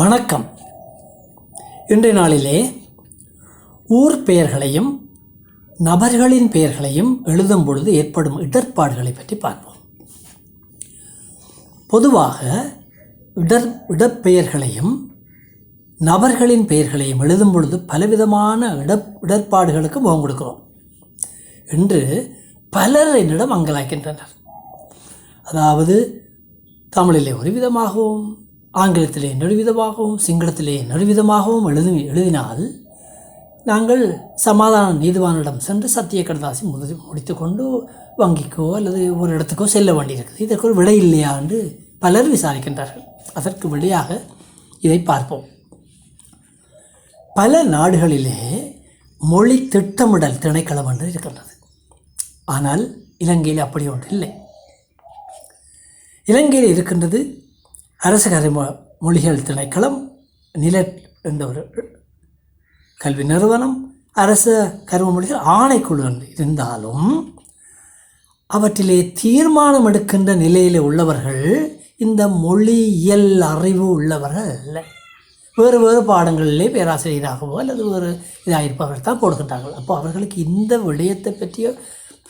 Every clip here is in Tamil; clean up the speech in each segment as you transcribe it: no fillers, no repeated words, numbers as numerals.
வணக்கம். இன்றைய நாளிலே ஊர் பெயர்களையும் நபர்களின் பெயர்களையும் எழுதும் பொழுது ஏற்படும் இடர்பாடுகளை பற்றி பார்ப்போம். பொதுவாக இடப்பெயர்களையும் நபர்களின் பெயர்களையும் எழுதும் பொழுது பலவிதமான இடர்பாடுகளுக்கு முகம் கொடுக்கிறோம் என்று பலர் என்னிடம் அங்கலாக்கின்றனர். அதாவது தமிழிலே ஒரு விதமாகவும், ஆங்கிலத்திலே இன்னொரு விதமாகவும், சிங்களத்திலே இன்னொரு விதமாகவும் எழுதினால் நாங்கள் சமாதான நீதிவானிடம் சென்று சத்திய கடதாசி முடித்து கொண்டு வங்கிக்கோ அல்லது ஒரு இடத்துக்கோ செல்ல வேண்டியிருக்குது. இதற்கு ஒரு விடை இல்லையா என்று பலர் விசாரிக்கின்றார்கள். அதற்கு விடையாக இதை பார்ப்போம். பல நாடுகளிலே மொழி திட்டமிடல் திணைக்களம் என்று இருக்கின்றது. ஆனால் இலங்கையில் அப்படி ஒன்று இல்லை. இலங்கையில் இருக்கின்றது அரசு மொழிகள் திணைக்களம், நிலட் என்ற ஒரு கல்வி நிறுவனம், அரசு கருவ மொழிகள் ஆணைக்குழு என்று இருந்தாலும் அவற்றிலே தீர்மானம் எடுக்கின்ற நிலையில் உள்ளவர்கள் இந்த மொழியியல் அறிவு உள்ளவர்கள் அல்ல. வேறு வேறு பாடங்களிலே பேராசிரியராகவோ அல்லது வேறு இதாகிருப்பவர்கள் தான் போடுகின்றார்கள். அப்போ அவர்களுக்கு இந்த விடயத்தை பற்றிய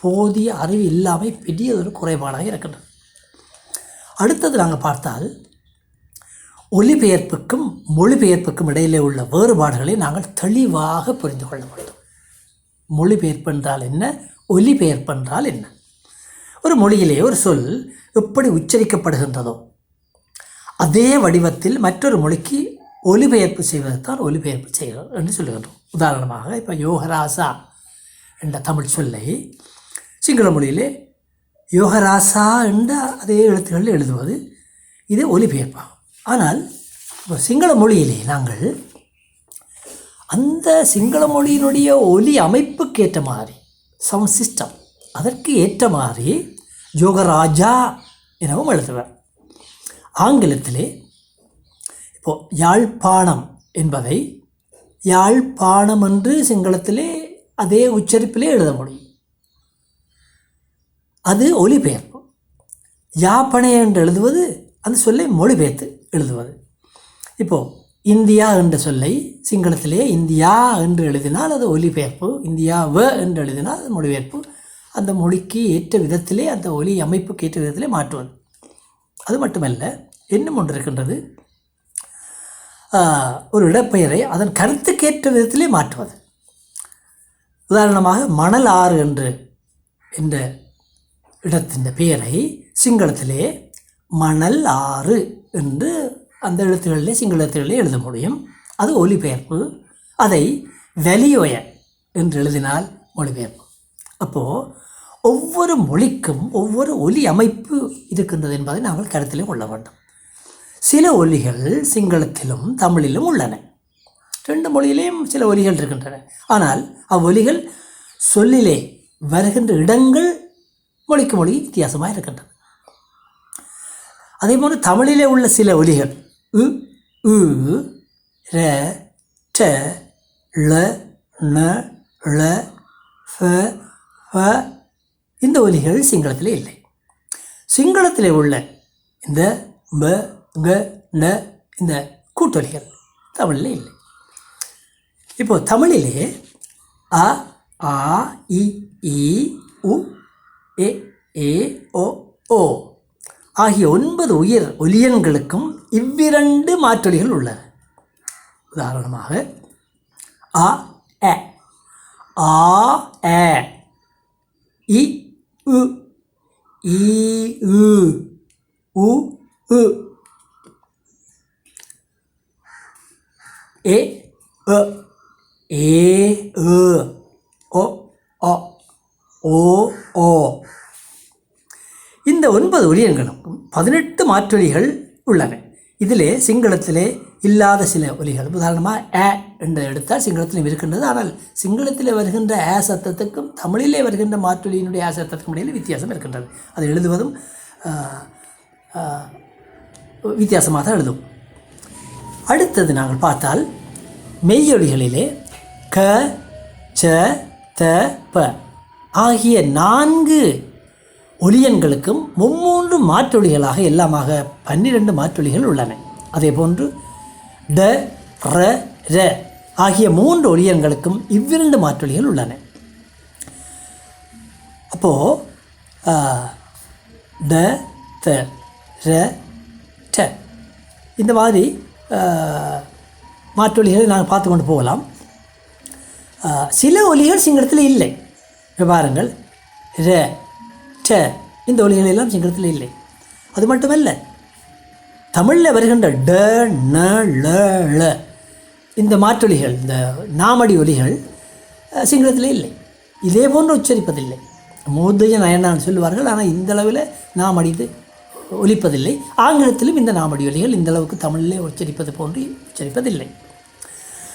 போதிய அறிவு இல்லாமல் பெரிய ஒரு குறைபாடாக இருக்கின்றது. அடுத்தது நாங்கள் பார்த்தால் ஒலிபெயர்ப்புக்கும் மொழிபெயர்ப்புக்கும் இடையிலே உள்ள வேறுபாடுகளை நாங்கள் தெளிவாக புரிந்து கொள்ள வேண்டும். மொழிபெயர்ப்பு என்றால் என்ன, ஒலிபெயர்ப்பு என்றால் என்ன? ஒரு மொழியிலே ஒரு சொல் எப்படி உச்சரிக்கப்படுகின்றதோ அதே வடிவத்தில் மற்றொரு மொழிக்கு ஒலிபெயர்ப்பு செய்வதைத்தான் ஒலிபெயர்ப்பு செய்கிறோம் என்று சொல்லுகின்றோம். உதாரணமாக இப்போ யோகராசா என்ற தமிழ் சொல்லை சிங்கள மொழியிலே யோகராசா என்ற அதே எழுத்துக்களில் எழுதுவது இது ஒலிபெயர்ப்பாகும். ஆனால் சிங்கள மொழியிலே நாங்கள் அந்த சிங்கள மொழியினுடைய ஒலி அமைப்புக்கு ஏற்ற மாதிரி சவுண்ட் சிஸ்டம் அதற்கு ஏற்ற மாதிரி யோகராஜா எனவும் எழுதுவார். ஆங்கிலத்திலே இப்போது யாழ்ப்பாணம் என்பதை யாழ்ப்பாணம் என்று சிங்களத்திலே அதே உச்சரிப்பிலே எழுத முடியும். அது ஒலிபெயர்ப்பு. யாப்பனை என்று எழுதுவது அந்த சொல்லை மொழிபெயர்த்து எழுதுவது. இப்போது இந்தியா என்ற சொல்லை சிங்களத்திலே இந்தியா என்று எழுதினால் அது ஒலிபெயர்ப்பு, இந்தியாவ என்று எழுதினால் அது மொழிபெயர்ப்பு. அந்த மொழிக்கு ஏற்ற விதத்திலே அந்த ஒலி அமைப்புக்கு ஏற்ற விதத்திலே மாற்றுவது. அது மட்டுமல்ல, இன்னும் ஒன்று இருக்கின்றது, ஒரு இடப்பெயரை அதன் கருத்துக்கேற்ற விதத்திலே மாற்றுவது. உதாரணமாக மணல் ஆறு என்ற இடத்தின் பெயரை சிங்களத்திலே மணல் ஆறு என்று அந்த எழுத்துக்களிலே சிங்கள எழுத்துக்களிலே எழுத முடியும். அது ஒலிபெயர்ப்பு. அதை வெளியோய என்று எழுதினால் மொழிபெயர்ப்பு. அப்போது ஒவ்வொரு மொழிக்கும் ஒவ்வொரு ஒலி அமைப்பு இருக்கின்றது என்பதை நாங்கள் கருத்திலே கொள்ள வேண்டும். சில ஒலிகள் சிங்களத்திலும் தமிழிலும் உள்ளன. ரெண்டு மொழியிலேயும் சில ஒலிகள் இருக்கின்றன. ஆனால் அவ்வொலிகள் சொல்லிலே வருகின்ற இடங்கள் மொழிக்கு மொழி வித்தியாசமாக இருக்கின்றன. அதே போன்று தமிழிலே உள்ள சில ஒலிகள் உ உ ர ட ள ந ள ஃப ஃப இந்த ஒலிகள் சிங்களத்திலே இல்லை. சிங்களத்திலே உள்ள இந்த ப க ந இந்த கூட்டொலிகள் தமிழிலே இல்லை. இப்போது தமிழிலே அ ஆ இ ஈ உ ஏ ஏ ஓ ஓ ஆகிய 9 உயிர் ஒலியன்களுக்கும் இவ்விரண்டு மாற்றொலிகள் உள்ளன. உதாரணமாக அ எ ஆ ஏ இ உ ஈ உ உ உ ஏ அ ஏ உ ஓ ஓ ஓ ஓ இந்த 9 ஒலியன்களுக்கும் 18 மாற்றொலிகள் உள்ளன. இதிலே சிங்களத்திலே இல்லாத சில ஒலிகள், உதாரணமாக ஏ என்று எடுத்தால் சிங்களத்திலும் இருக்கின்றது. ஆனால் சிங்களத்திலே வருகின்ற ஏ சத்தத்துக்கும் தமிழிலே வருகின்ற மாற்றொலியினுடைய ஏ சத்தத்துக்கும் இடையில் வித்தியாசம் இருக்கின்றது. அது எழுதுவதும் வித்தியாசமாக எழுதும். அடுத்தது நாங்கள் பார்த்தால் மெய்யொலிகளிலே க ச த ப ஆகிய 4 ஒலியன்களுக்கும் 3 மாற்றொலிகளாக எல்லாமாக 12 மாற்றொலிகள் உள்ளன. அதே போன்று ட, ர, ர ஆகிய 3 ஒலியன்களுக்கும் இவ்விரண்டு மாற்றொலிகள் உள்ளன. அப்போது ட, த, ர, ட இந்த மாதிரி மாற்றொலிகளை நாங்கள் பார்த்து கொண்டு போகலாம். சில ஒலிகள் சிங்களத்தில் இல்லை. பாருங்கள், ர, ட இந்த ஒலிகள் எல்லாம் சிங்களத்தில் இல்லை. அது மட்டுமல்ல, தமிழில் வருகின்ற ட, ந, ல, ள இந்த மாற்றொலிகள், இந்த நாமடி ஒலிகள் சிங்களத்தில் இல்லை. இதே போன்று உச்சரிப்பதில்லை. மூதய நயனான்னு சொல்லுவார்கள். ஆனால் இந்த அளவில் நாமடி இது ஒலிப்பதில்லை. ஆங்கிலத்திலும் இந்த நாமடி ஒலிகள் இந்த அளவுக்கு தமிழிலே உச்சரிப்பது போன்று உச்சரிப்பதில்லை.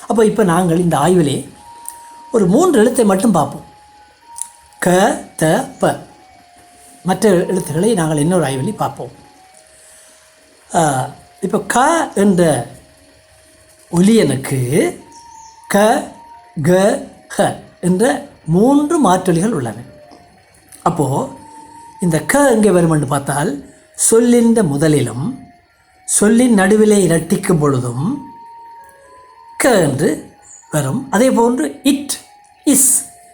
அப்போ இப்போ நாங்கள் இந்த ஆய்விலே ஒரு 3 எழுத்தை மட்டும் பார்ப்போம். க, த, ப. மற்ற எழுத்துக்களை நாங்கள் இன்னொரு ஆய்விலே பார்ப்போம். இப்போ க என்ற ஒலியனுக்கு க, க, ஹ என்ற 3 மாற்றொலிகள் உள்ளன. அப்போது இந்த க எங்கே வரும் என்று பார்த்தால், சொல்லின் முதலிலும் சொல்லின் நடுவிலே இரட்டிக்கும் பொழுதும் க என்று வரும். அதே போன்று இட், இஸ்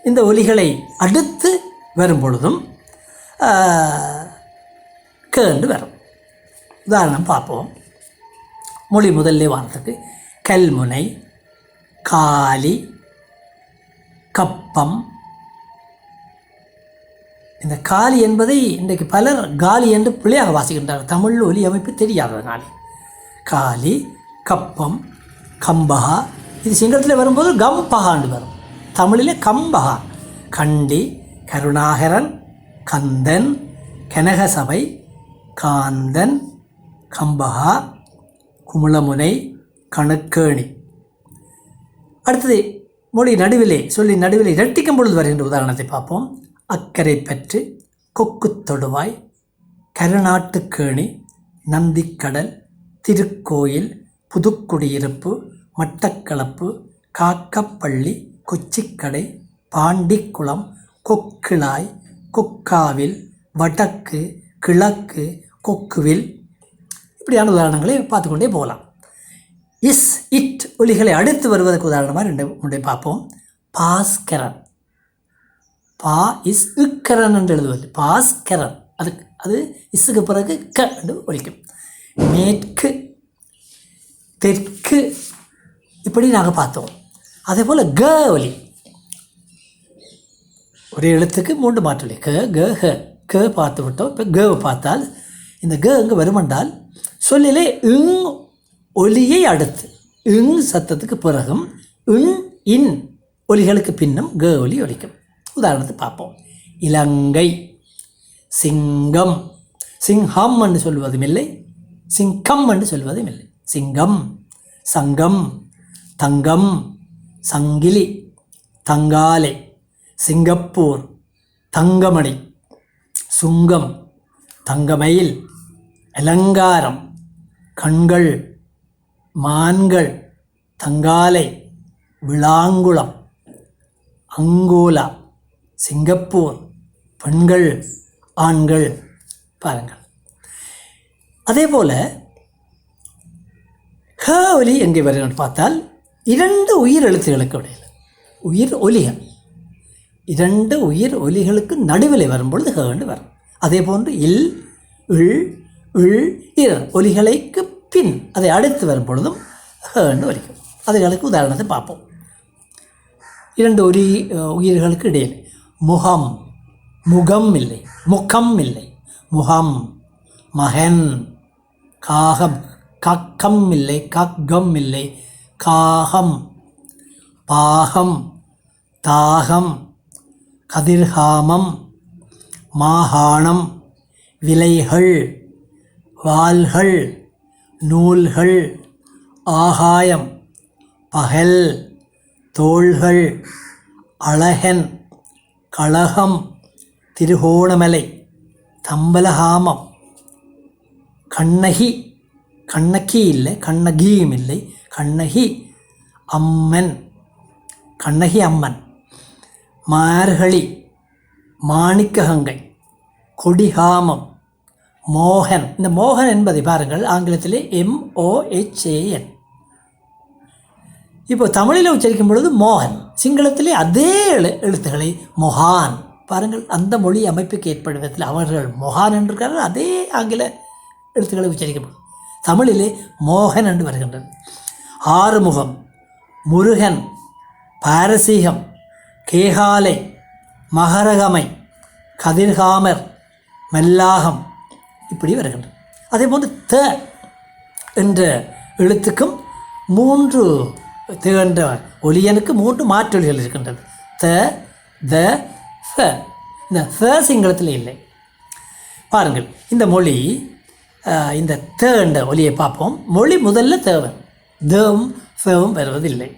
இந்த ஒலிகளை அடுத்து வரும் பொழுதும் க என்று வரும். உதாரணம் பார்ப்போம். மொழி முதல்ல வாரத்துக்கு கல்முனை, காலி, கப்பம். இந்த காலி என்பதை இன்றைக்கு பலர் காலி என்று பிள்ளையாக வாசிக்கின்றார்கள். தமிழ் ஒலி அமைப்பு தெரியாததுனால. காலி, கப்பம், கம்பகா. இது சிங்களத்தில் வரும்போது கம்பகாண்டு வரும். தமிழிலே கம்பகா. கண்டி, கருணாகரன், கந்தன், கனகசபை, காந்தன், கம்பகா, குமுளமுனை, கணக்கேணி. அடுத்தது மொழி நடுவிலே சொல்லி நடுவிலே இரட்டிக்கும் பொழுது வருகின்ற உதாரணத்தை பார்ப்போம். அக்கரை பற்று, கொக்கு தொடுவாய், கருநாட்டுக்கேணி, நந்திக்கடல், திருக்கோயில், புதுக்குடியிருப்பு, மட்டக்களப்பு, காக்கப்பள்ளி, கொச்சிக்கடை, பாண்டிக்குளம், கொக்கிளாய், கொக்காவில், வடக்கு, கிழக்கு, கொக்குவில். இப்படியான உதாரணங்களை பார்த்துக்கொண்டே போகலாம். இஸ், இட் ஒலிகளை அடுத்து வருவதற்கு உதாரணமாக 2 பார்ப்போம். பாஸ்கரன். பா, இஸ், இக்கரன் என்று எழுதுவது பாஸ்கரன். அது இஸ்ஸுக்கு பிறகு க என்று ஒலிக்கும். மேற்கு, தெற்கு இப்படி நாங்கள் பார்த்தோம். அதே போல் க ஒலி, ஒரே எழுத்துக்கு 3 மாற்றொலி. க, க, ஹ. க பார்த்து விட்டோம். இப்போ கவை பார்த்தால் இந்த க எங்கே வருமென்றால், சொல்லிலே இங் ஒலியை அடுத்து இங் சத்தத்துக்கு பிறகும் இன், இன் ஒலிகளுக்கு பின்னும் க ஒலி ஒலிக்கும். உதாரணத்தை பார்ப்போம். இலங்கை, சிங்கம். சிங்கம் என்று சொல்வதும் இல்லை, சிங்கம் என்று சொல்வதும் இல்லை. சிங்கம், சங்கம், தங்கம், சங்கிலி, தங்காலை, சிங்கப்பூர், தங்கமணி, சுங்கம், தங்கமயில், அலங்காரம், கண்கள், மான்கள், தங்காலை, விளாங்குளம், அங்கோலா, சிங்கப்பூர், பெண்கள், ஆண்கள். பாருங்கள். அதே போல் ஹ ஒலி எங்கே வருகிறது பார்த்தால் 2 உயிர் எழுத்துகளுக்கு இடையில் உயிர் ஒலிகள் 2 உயிர் ஒலிகளுக்கு நடுவில் வரும்பொழுது ஹண்டு வரும். அதே போன்று இல், இல், இல், இர் ஒலிகளுக்கு பின் அதை அடுத்து வரும் பொழுதும் ஹண்டு ஒலிக்கும். அதுகளுக்கு உதாரணத்தை பார்ப்போம். 2 உயிர்களுக்கு இடையில் முகம், முகம் இல்லை, முகம் இல்லை, முகம், மகன், காகம், கக்கம் இல்லை, கக்கம் இல்லை, காகம், பாகம், தாகம், கதிர்காமம், மாகாணம், விலைகள், வாள்கள், நூல்கள், ஆகாயம், பகல், தோள்கள், அழகன், கழகம், திருகோணமலை, தம்பலகாமம், கண்ணகி, கண்ணகி இல்லை, கண்ணகியும் இல்லை, கண்ணகி, அம்மன், கண்ணகி அம்மன், மார்கழி, மாணிக்ககங்கை, கொடிகாமம், மோகன். இந்த மோகன் என்பதை பாருங்கள், ஆங்கிலத்திலே MOHAN இப்போ தமிழில் உச்சரிக்கும் பொழுது மோகன், சிங்களத்திலே அதே எழுத்துக்களை மொஹான். பாருங்கள், அந்த மொழி அமைப்புக்கு ஏற்படும் விதத்தில் அவர்கள் மொஹான் என்றிருக்கிறார்கள், அதே ஆங்கில எழுத்துக்களை உச்சரிக்கப்படும். தமிழிலே மோகன் என்று வருகின்றது. ஆறுமுகம், முருகன், பாரசீகம், கேகாலை, மகரகமை, கதிர்காமர், மெல்லாகம் இப்படி வருகின்றது. அதே போன்று த என்ற எழுத்துக்கும் 3 த என்ற ஒலியனுக்கு 3 மாற்றொலிகள் இருக்கின்றது. த, த, ச. இந்த ச சிங்களத்தில் இல்லை. பாருங்கள், இந்த மொழி இந்த த என்ற ஒலியை பார்ப்போம். மொழி முதல்ல தேவன், தேவும் சேவும் வருவதில்லை.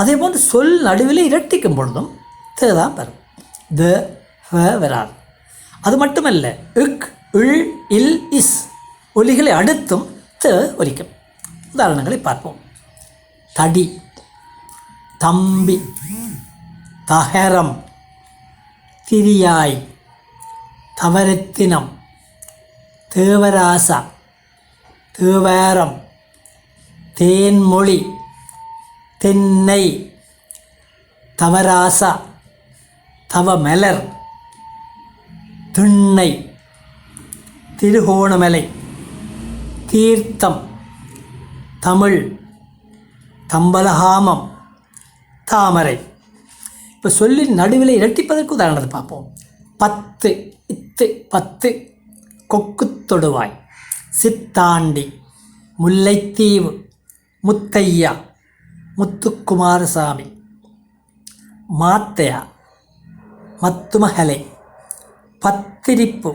அதே போன்று சொல் நடுவில் இரட்டிக்கும் பொழுதும் த தான் வரும், த வராது. அது மட்டுமல்ல, இக், இல், இல், இஸ் ஒலிகளை அடுத்தும் த ஒலிக்கும். உதாரணங்களை பார்ப்போம். தடி, தம்பி, தகரம், திரியாய், தவரத்தினம், தேவராசா, தேவாரம், தேன்மொழி, தென்னை, தவராசா, தவமலர், திண்ணை, திருகோணமலை, தீர்த்தம், தமிழ், தம்பலகாமம், தாமரை. இப்போ சொல்லின் நடுவில் இரட்டிப்பதற்கு உதாரணத்தை பார்ப்போம். 10, இத்து, 10, கொக்கு தொடுவாய், சித்தாண்டி, முல்லைத்தீவு, முத்தையா, முத்துக்குமாரசாமி, மாத்தையா, மத்துமகலை, பத்திரிப்பு,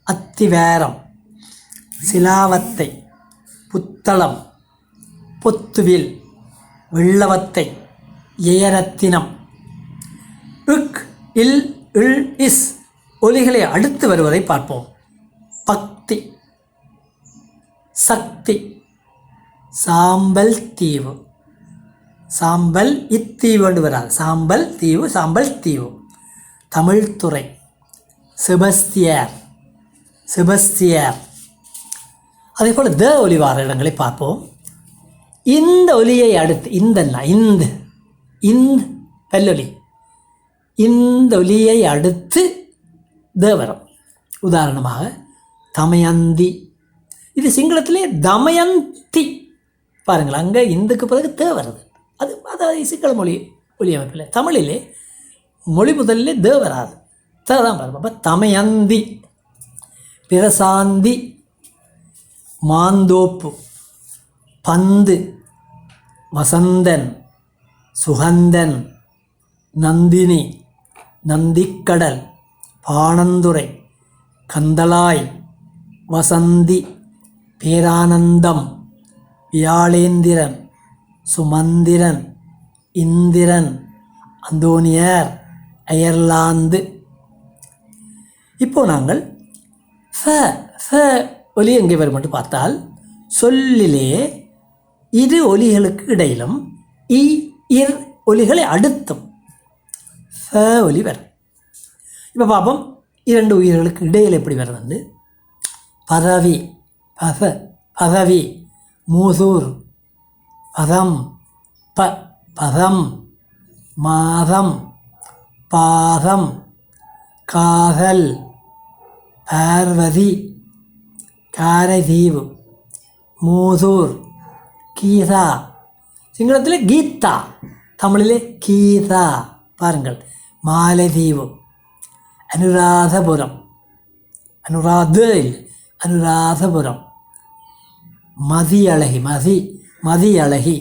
அத்திவேரம், சிலாவத்தை, புத்தளம், பொத்துவில், வெள்ளவத்தை, ஏரத்தினம். இக், இல், இல், இஸ் ஒலிகளை அடுத்து வருவதை பார்ப்போம். பக்தி, சக்தி, சாம்பல் தீவு, சாம்பல் இத்தீவு என்று வராது, சாம்பல் தீவு, சாம்பல் தீவு. தமிழ்துறை, செபஸ்தியர், செபஸ்தியர். அதே போல் த ஒலி வார இடங்களை பார்ப்போம். இந்த ஒலியை அடுத்து இந்த பல்லொலி, இந்த ஒலியை அடுத்து த வரும். உதாரணமாக தமயந்தி, இது சிங்களத்திலே தமயந்தி. பாருங்கள், அங்கே இந்துக்கு பிறகு த வருது. அது சிங்கள மொழி ஒலி அமைப்பில். தமிழிலே மொழி முதல்ல த வராது, த தான் வரும். அப்போ தமயந்தி, பிரசாந்தி, மாந்தோப்பு, பந்து, வசந்தன், சுகந்தன், நந்தினி, நந்திக்கடல், பாணந்துரை, கந்தளாய், வசந்தி, பேரானந்தம், வியாழேந்திரன், சுமந்திரன், இந்திரன், அந்தோனியர், அயர்லாந்து. இப்போ நாங்கள் ச ஒலி எங்கே வரும் என்று பார்த்தால், சொல்லிலே இரு ஒலிகளுக்கு இடையிலும் இ, இர் ஒலிகளை அடுத்தும் ச ஒலி வரும். இப்போ பார்ப்போம், 2 உயிர்களுக்கு இடையில் எப்படி வருது. பதவி, பதவி, மூசூர், பதம், பதம், மாதம், பாதம், காதல், பார்வதி, காரைதீவு, மூசூர், கீதா. சிங்களத்திலே கீதா, தமிழிலே கீதா. பாருங்கள், மாலதீவு, அனுராதபுரம், அனுராதபுரம், மதியழகி,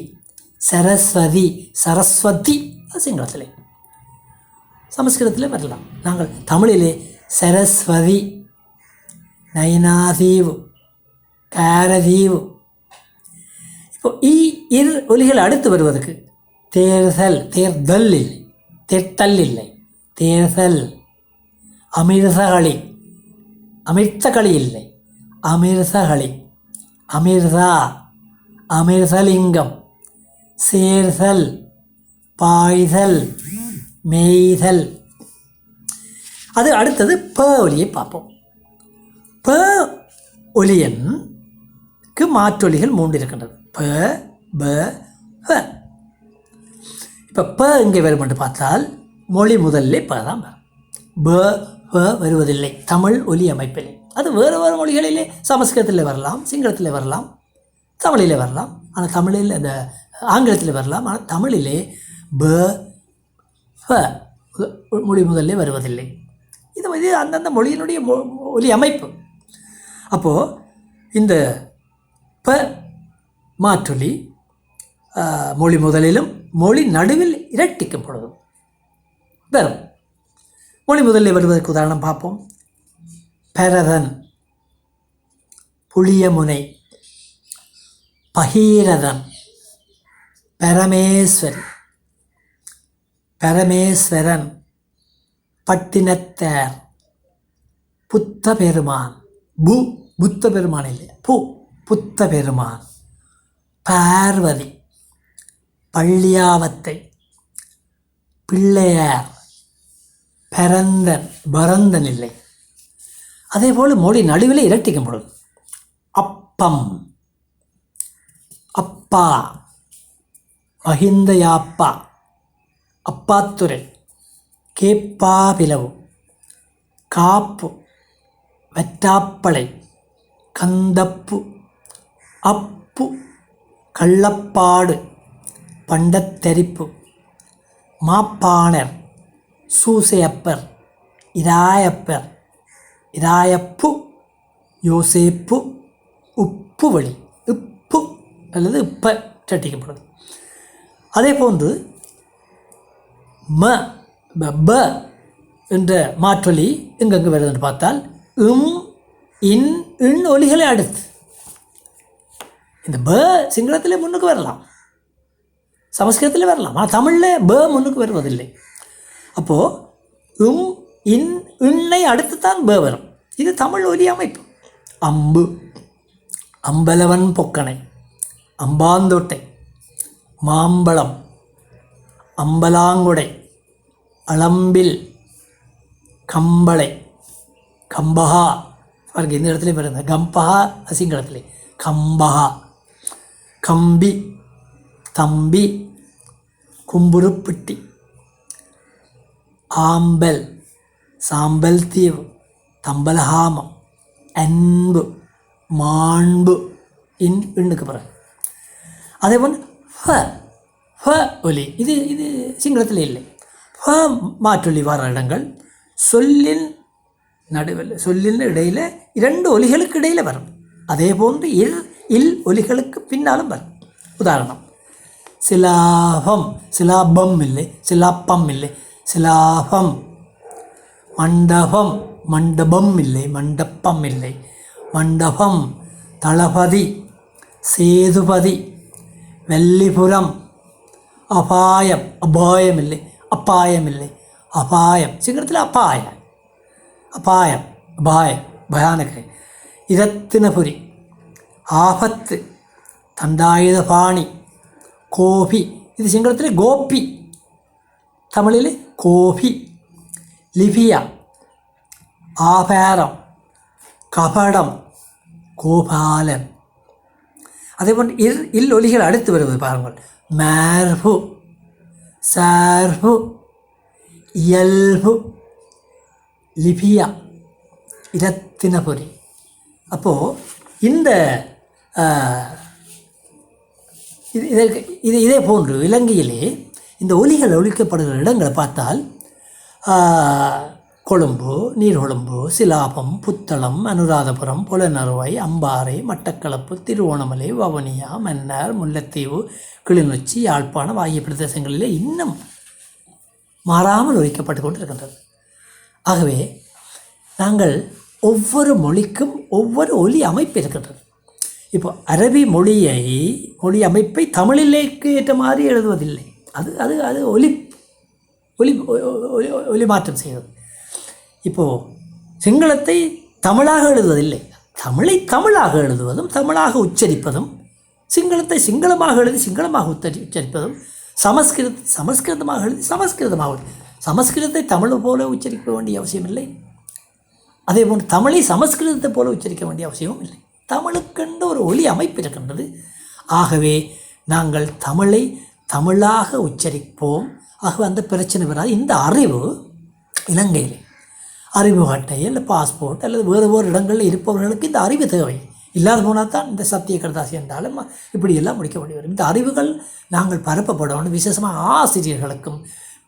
சரஸ்வதி, சரஸ்வதி. சிங்களத்திலே, சமஸ்கிருதத்திலே வரலாம். நாங்கள் தமிழிலே சரஸ்வதி, நயனாதீவு, காரதீவு. இப்போ இர் ஒலிகள் அடுத்து வருவதற்கு தேர்தல், தேர்தல் இல்லை, தேர்தல் இல்லை, தேர்தல். அமிர்தகளி, அமிர்தகளி இல்லை, அமிர்தகளி, அமிர்தா, அமிர்தலிங்கம், சேர்தல், பாய்தல், மேய்தல். அது அடுத்தது ப ஒலியை பார்ப்போம். ப ஒலியனுக்கு மாற்றொலிகள் 3 இருக்கின்றது. ப, ப, ப. இப்போ ப இங்கே வரும் என்று பார்த்தால் மொழி முதல்ல ப தான் வரும். ப ப வருவதில்லை தமிழ் ஒலி அமைப்பில். அது வேறு வேறு மொழிகளிலே சமஸ்கிருதத்தில் வரலாம், சிங்களத்தில் வரலாம், தமிழிலே வரலாம். ஆனால் தமிழில் அந்த ஆங்கிலத்தில் வரலாம். ஆனால் தமிழிலே ப ப மொழி முதல்ல வருவதில்லை. இது அந்தந்த மொழியினுடைய ஒலி அமைப்பு. அப்போது இந்த ப மாற்றொலி மொழி முதலிலும் மொழி நடுவில் இரட்டிக்கும் பொழுதும் வரும். மொழி முதலில் வருவதற்கு உதாரணம் பார்ப்போம். பரதன், புளியமுனை, பகீரதன், பரமேஸ்வரி, பரமேஸ்வரன், பட்டினத்தார், புத்த பெருமான், புத்த பெருமான் இல்லை, புத்த பெருமான், பார்வதி, பள்ளியாவத்தை, பிள்ளையார், பரந்தன் இல்லை. அதே போல் மொழி நடுவில் இரட்டிக்கும் பொழுது அப்பம், அப்பா, மஹிந்தயாப்பா, அப்பாத்துரை, கேப்பா பிளவு, காப்பு, வெற்றாப்பளை, கந்தப்பு, அப்பு, கள்ளப்பாடு, பண்டத்தரிப்பு, மாப்பாணர், சூசையப்பர், இராயப்பர், இராயப்பு, யோசேப்பு, உப்பு வழி, உப்பு அல்லது இப்ப சட்டிக்கப்படுது. அதே போன்று ப என்ற மாற்றொலி எங்கெங்கு வருது என்று பார்த்தால் இன் ஒலிகளை அடுத்து இந்த ப சிங்களத்தில் முன்னுக்கு வரலாம், சமஸ்கிருதத்தில் வரலாம். ஆனால் தமிழில் ப முன்னுக்கு வருவதில்லை. அப்போது இன்னை அடுத்து தான் ப வரும். இது தமிழ் ஒலி அமைப்பு. அம்பு, அம்பலவன் பொக்கனை, அம்பாந்தோட்டை, மாம்பழம், அம்பலாங்குடை, அளம்பில், கம்பளை, கம்பஹா. அவருக்கு இந்த இடத்துல வருது கம்பஹா, சிங்களத்திலே கம்பஹா, கம்பி, தம்பி, கும்புருப்பிட்டி, ஆம்பல், சாம்பல் தீவு, தம்பலஹாமம், அன்பு, மாண்பு, இன்னுக்கு பிறகு. அதே போல் ஃப ஒலி இது சிங்களத்தில் இல்லை. ஃப மாற்றொலி வர இடங்கள் சொல்லின் நடுவில், சொல்லின் இடையில் இரண்டு ஒலிகளுக்கு இடையில் வரும். அதே போன்று இல் ஒலிகளுக்கு பின்னாலும் வரும். உதாரணம், சிலாபம், சிலாபம் இல்லை, சிலாப்பம் இல்லை, சிலாபம். மண்டபம், மண்டபம் இல்லை, மண்டப்பம் இல்லை, மண்டபம். தளபதி, சேதுபதி, வெள்ளிபுரம். அபாயம், அபாயம் இல்லை, அப்பாயம் இல்லை, அபாயம். சிங்களத்தில் அப்பாயம், அபாயம், அபாயம், பயானக. இரத்தினபுரி, ஆபத்து, தண்டாயுத பாணி, கோபி. இது சிங்களத்தில் கோபி, தமிழில் கோபி. லிபியா, ஆபாரம், கபடம், கோபாலன். அதேபோன்று இல் ஒலிகள் அடுத்து வருவது பாருங்கள். மார்பு, சார்பு, இயல்பு, லிபியா, இரத்தினபுரி. அப்போது இந்த இதே போன்று இலங்கையிலே இந்த ஒலிகள் ஒலிக்கப்படுகிற இடங்களை பார்த்தால் கொழும்பு, நீர்கொழும்பு, சிலாபம், புத்தளம், அனுராதபுரம், புலனறுவை, அம்பாறை, மட்டக்களப்பு, திருவோணமலை, வவுனியா, மன்னார், முல்லைத்தீவு, கிளிநொச்சி, யாழ்ப்பாணம் ஆகிய பிரதேசங்களிலே இன்னும் மாறாமல் ஒலிக்கப்பட்டு கொண்டிருக்கின்றது. ஆகவே நாங்கள் ஒவ்வொரு மொழிக்கும் ஒவ்வொரு ஒலி அமைப்பு இருக்கின்றது. இப்போ அரபி மொழி அமைப்பை தமிழிலேக்கு ஏற்ற மாதிரி எழுதுவதில்லை. அது அது அது ஒலி ஒலி ஒலி மாற்றம் செய்வது. இப்போது சிங்களத்தை தமிழாக எழுதுவதில்லை, தமிழை தமிழாக எழுதுவதும் தமிழாக உச்சரிப்பதும், சிங்களத்தை சிங்களமாக எழுதி சிங்களமாக உச்சரிப்பதும், சமஸ்கிருதமாக எழுதி சமஸ்கிருதத்தை தமிழ் போல உச்சரிக்க வேண்டிய அவசியமில்லை. அதே போன்று தமிழை சமஸ்கிருதத்தை போல உச்சரிக்க வேண்டிய அவசியமும் இல்லை. தமிழுக்கென்று ஒரு ஒலி அமைப்பு இருக்கின்றது. ஆகவே நாங்கள் தமிழை தமிழாக உச்சரிப்போம். ஆக அந்த பிரச்சனை வராது. இந்த அறிவு இலங்கையில் அறிவு அட்டை இல்லை பாஸ்போர்ட் அல்லது வேறு வேறு இடங்களில் இருப்பவர்களுக்கு இந்த அறிவு தேவை. இல்லாத போனால் தான் இந்த சத்திய கடதாசி என்றாலும் இப்படியெல்லாம் முடிக்க வேண்டி வரும். இந்த அறிவுகள் நாங்கள் பரப்பப்படணும். விசேஷமாக ஆசிரியர்களுக்கும்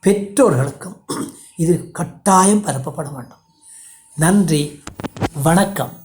பெற்றோர்களுக்கும் இது கட்டாயம் பரப்பப்பட வேண்டும். நன்றி, வணக்கம்.